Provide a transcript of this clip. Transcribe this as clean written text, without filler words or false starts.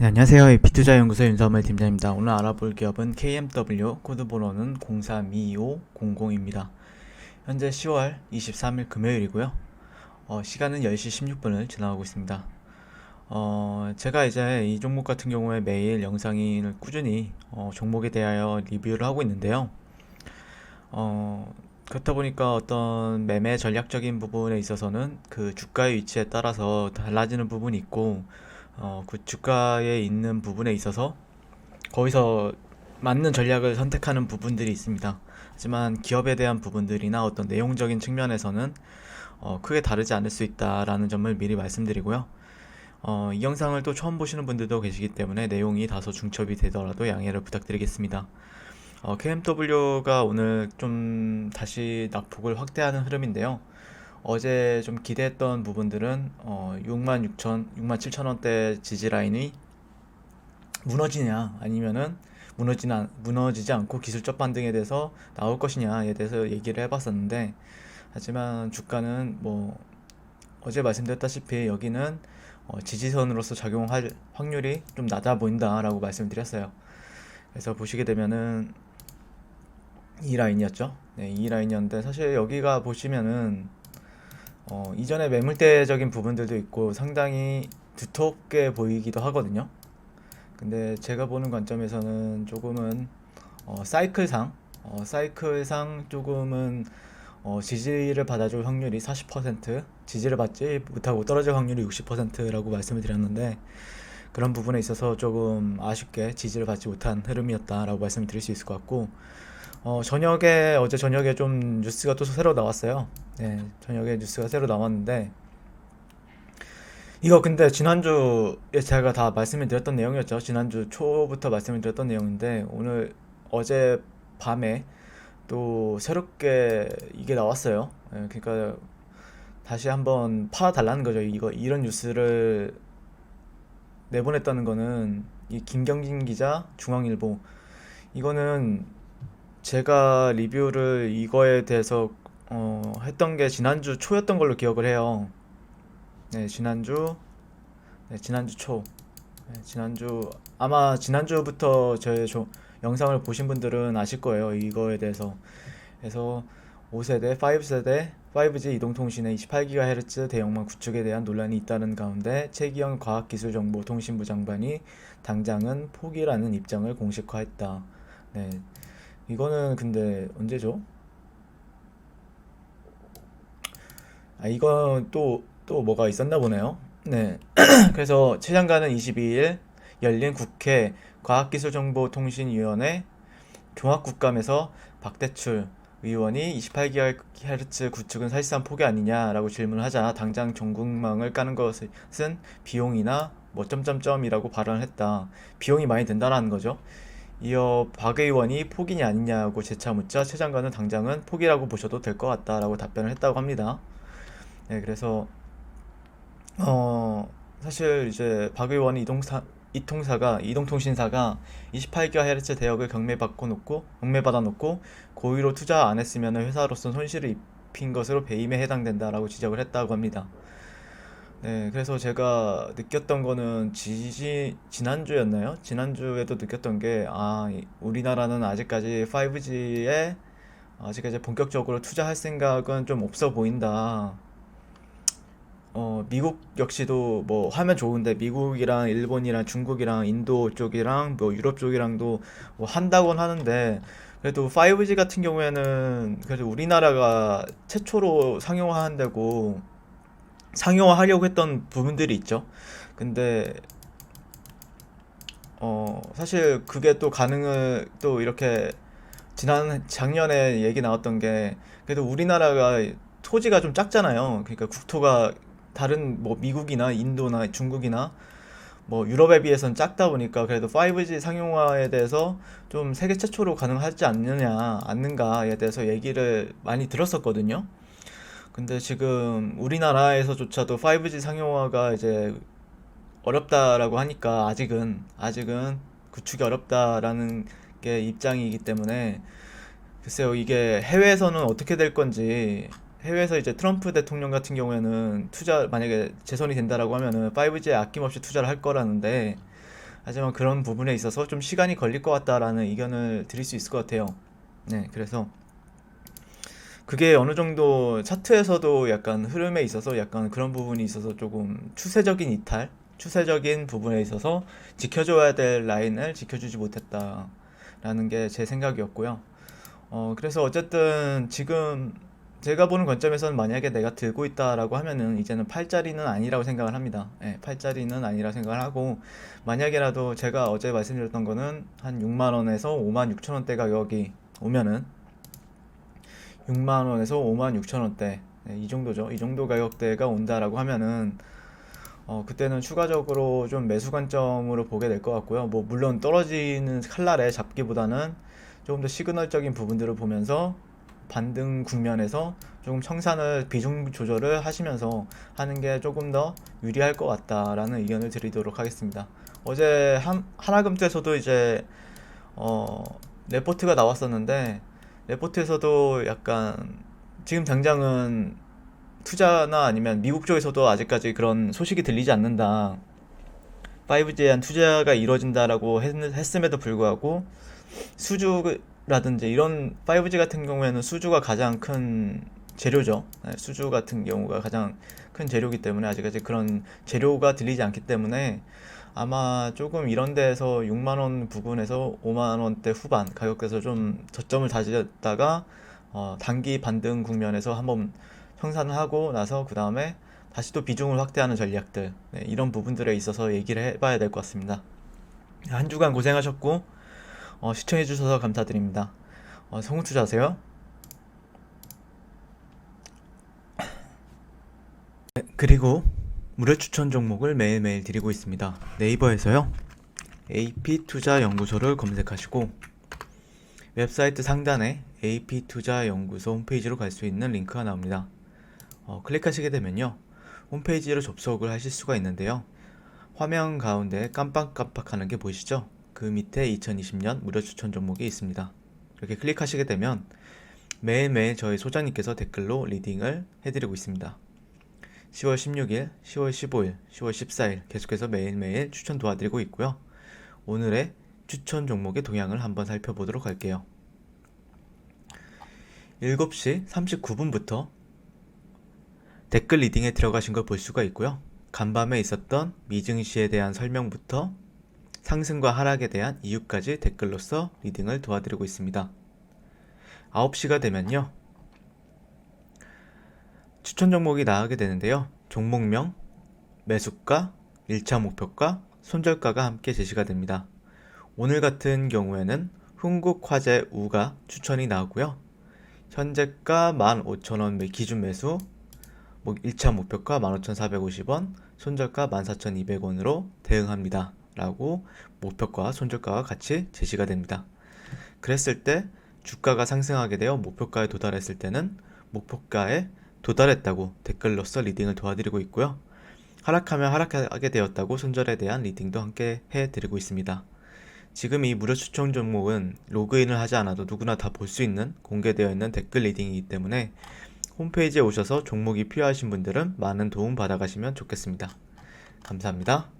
네, 안녕하세요. 비투자연구소 윤서물 팀장입니다. 오늘 알아볼 기업은 KMW, 코드번호는 032500입니다. 현재 10월 23일 금요일이고요. 시간은 10시 16분을 지나가고 있습니다. 제가 이제 이 종목 같은 경우에 매일 영상을 꾸준히 종목에 대하여 리뷰를 하고 있는데요. 그렇다 보니까 어떤 매매 전략적인 부분에 있어서는 그 주가의 위치에 따라서 달라지는 부분이 있고, 그 주가에 있는 부분에 있어서 거기서 맞는 전략을 선택하는 부분들이 있습니다. 하지만 기업에 대한 부분들이나 어떤 내용적인 측면에서는 크게 다르지 않을 수 있다라는 점을 미리 말씀드리고요. 이 영상을 또 처음 보시는 분들도 계시기 때문에 내용이 다소 중첩이 되더라도 양해를 부탁드리겠습니다. KMW가 오늘 좀 다시 낙폭을 확대하는 흐름인데요. 어제 좀 기대했던 부분들은 66,000 지지 라인이 무너지냐 아니면은 무너지지 않고 기술적 반등에 대해서 나올 것이냐에 대해서 얘기를 해봤었는데, 하지만 주가는 뭐 어제 말씀드렸다시피 여기는 지지선으로서 작용할 확률이 좀 낮아 보인다라고 말씀드렸어요. 그래서 보시게 되면은 이 라인이었죠. 네, 이 라인이었는데 사실 여기가 보시면은 이전에 매물대적인 부분들도 있고 상당히 두텁게 보이기도 하거든요. 근데 제가 보는 관점에서는 조금은 사이클상 조금은 지지를 받아줄 확률이 40%, 지지를 받지 못하고 떨어질 확률이 60%라고 말씀을 드렸는데, 그런 부분에 있어서 조금 아쉽게 지지를 받지 못한 흐름이었다라고 말씀을 드릴 수 있을 것 같고, 어제 저녁에 좀 뉴스가 또 새로 나왔어요. 네, 저녁에 뉴스가 새로 나왔는데, 이거 근데 지난주에 제가 다 말씀을 드렸던 내용이었죠. 지난주 초부터 말씀을 드렸던 내용인데, 어제 밤에 또 새롭게 이게 나왔어요. 예, 그러니까 다시 한번 파달라는 거죠. 이런 뉴스를 내보냈다는 거는 이 김경진 기자, 중앙일보, 이거는 제가 리뷰를 이거에 대해서 했던 게 지난주 초였던 걸로 기억을 해요. 네, 지난주 초. 네, 아마 지난주부터 영상을 보신 분들은 아실 거예요. 이거에 대해서. 그래서 5세대, 5세대, 5G 이동통신의 28GHz 대형망 구축에 대한 논란이 있다는 가운데 최기영 과학기술정보통신부 장관이 당장은 포기라는 입장을 공식화했다. 네, 이거는 근데 언제죠? 이건 또 뭐가 있었나 보네요. 네. 그래서 최 장관은 22일 열린 국회 과학기술정보통신위원회 종합국감에서 박대출 의원이 28GHz 구축은 사실상 포기 아니냐라고 질문을 하자, 당장 전국망을 까는 것은 비용이나 뭐 점점점이라고 발언을 했다. 비용이 많이 든다라는 거죠. 이어 박 의원이 포기냐 아니냐고 재차 묻자 최 장관은 당장은 포기라고 보셔도 될 것 같다라고 답변을 했다고 합니다. 네, 그래서 사실 이제 박 의원이 이동통신사가 28GHz 대역을 경매받아 놓고 고의로 투자 안 했으면 회사로서 손실을 입힌 것으로 배임에 해당된다라고 지적을 했다고 합니다. 네, 그래서 제가 느꼈던 거는 지난주였나요? 지난주에도 느꼈던 게, 우리나라는 아직까지 본격적으로 투자할 생각은 좀 없어 보인다. 미국 역시도 뭐 하면 좋은데, 미국이랑 일본이랑 중국이랑 인도 쪽이랑 뭐 유럽 쪽이랑도 뭐 한다곤 하는데, 그래도 5G 같은 경우에는 그래도 우리나라가 최초로 상용화하려고 했던 부분들이 있죠. 근데 사실 그게 또 가능을 또 이렇게 작년에 얘기 나왔던 게, 그래도 우리나라가 토지가 좀 작잖아요. 그러니까 국토가 다른 뭐 미국이나 인도나 중국이나 뭐 유럽에 비해서는 작다 보니까 그래도 5G 상용화에 대해서 좀 세계 최초로 가능하지 않는가에 대해서 얘기를 많이 들었었거든요. 근데 지금 우리나라에서조차도 5G 상용화가 이제 어렵다라고 하니까, 아직은 구축이 어렵다라는 게 입장이기 때문에, 글쎄요, 이게 해외에서는 어떻게 될 건지. 해외에서 이제 트럼프 대통령 같은 경우에는 만약에 재선이 된다라고 하면은 5G에 아낌없이 투자를 할 거라는데, 하지만 그런 부분에 있어서 좀 시간이 걸릴 것 같다라는 의견을 드릴 수 있을 것 같아요. 네, 그래서 그게 어느 정도 차트에서도 약간 흐름에 있어서 약간 그런 부분이 있어서 조금 추세적인 이탈, 추세적인 부분에 있어서 지켜줘야 될 라인을 지켜주지 못했다라는 게 제 생각이었고요. 그래서 어쨌든 지금 제가 보는 관점에서는 만약에 내가 들고 있다라고 하면은 이제는 팔자리는 아니라고 생각을 합니다. 예, 팔자리는 아니라 생각을 하고 만약에라도 제가 어제 말씀드렸던 거는 한 6만 원에서 5만 6천 원대 가격이 오면은 6만 원에서 5만 6천 원대 이 정도죠. 이 정도 가격대가 온다라고 하면은 그때는 추가적으로 좀 매수 관점으로 보게 될 것 같고요. 뭐 물론 떨어지는 칼날에 잡기보다는 조금 더 시그널적인 부분들을 보면서 반등 국면에서 조금 청산을 비중 조절을 하시면서 하는 게 조금 더 유리할 것 같다라는 의견을 드리도록 하겠습니다. 어제 하나금투에서도 이제 어, 레포트가 나왔었는데 레포트에서도 약간 지금 당장은 투자나 아니면 미국 쪽에서도 아직까지 그런 소식이 들리지 않는다. 5G에 대한 투자가 이루어진다라고 했음에도 불구하고 수주라든지 이런 5G 같은 경우에는 수주가 가장 큰 재료죠. 네, 수주 같은 경우가 가장 큰 재료이기 때문에 아직까지 그런 재료가 들리지 않기 때문에 아마 조금 이런 데에서 6만 원 부근에서 5만 원대 후반 가격대에서 좀 저점을 다졌다가 단기 반등 국면에서 한번 청산을 하고 나서 그 다음에 다시 또 비중을 확대하는 전략들 네, 이런 부분들에 있어서 얘기를 해봐야 될 것 같습니다. 한 주간 고생하셨고 시청해주셔서 감사드립니다. 성우투자하세요. 네, 그리고 무료 추천 종목을 매일매일 드리고 있습니다. 네이버에서요. AP투자연구소를 검색하시고 웹사이트 상단에 AP투자연구소 홈페이지로 갈 수 있는 링크가 나옵니다. 클릭하시게 되면요. 홈페이지로 접속을 하실 수가 있는데요. 화면 가운데 깜빡깜빡 하는 게 보이시죠? 그 밑에 2020년 무료 추천 종목이 있습니다. 이렇게 클릭하시게 되면 매일매일 저희 소장님께서 댓글로 리딩을 해드리고 있습니다. 10월 16일, 10월 15일, 10월 14일 계속해서 매일매일 추천 도와드리고 있고요. 오늘의 추천 종목의 동향을 한번 살펴보도록 할게요. 7시 39분부터 댓글 리딩에 들어가신 걸 볼 수가 있고요. 간밤에 있었던 미증시에 대한 설명부터 상승과 하락에 대한 이유까지 댓글로서 리딩을 도와드리고 있습니다. 9시가 되면요. 추천 종목이 나가게 되는데요. 종목명, 매수가, 1차 목표가, 손절가가 함께 제시가 됩니다. 오늘 같은 경우에는 흥국화재우가 추천이 나오고요. 현재가 15,000원 기준 매수, 1차 목표가 15,450원, 손절가 14,200원으로 대응합니다. 라고 목표가 손절가가 같이 제시가 됩니다. 그랬을 때 주가가 상승하게 되어 목표가에 도달했을 때는 목표가에 도달했다고 댓글로서 리딩을 도와드리고 있고요. 하락하면 하락하게 되었다고 손절에 대한 리딩도 함께 해드리고 있습니다. 지금 이 무료 추천 종목은 로그인을 하지 않아도 누구나 다 볼 수 있는 공개되어 있는 댓글 리딩이기 때문에 홈페이지에 오셔서 종목이 필요하신 분들은 많은 도움 받아가시면 좋겠습니다. 감사합니다.